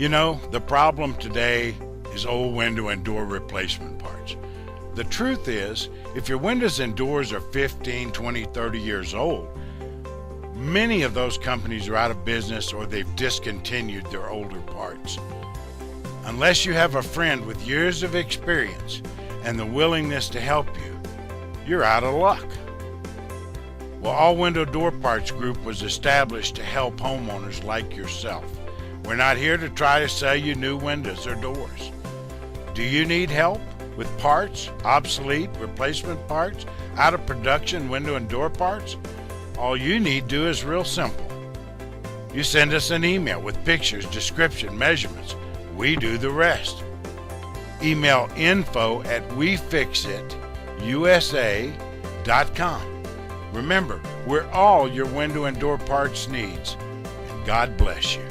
You know, the problem today is old window and door replacement parts. The truth is, if your windows and doors are 15, 20, 30 years old, many of those companies are out of business or they've discontinued their older parts. Unless you have a friend with years of experience and the willingness to help you, you're out of luck. Well, All Window Door Parts Group was established to help homeowners like yourself. We're not here to try to sell you new windows or doors. Do you need help with parts, obsolete, replacement parts, out of production window and door parts? All you need to do is real simple. You send us an email with pictures, description, measurements. We do the rest. Email info@WeFixItUSA.com. Remember, we're all your window and door parts needs, and God bless you.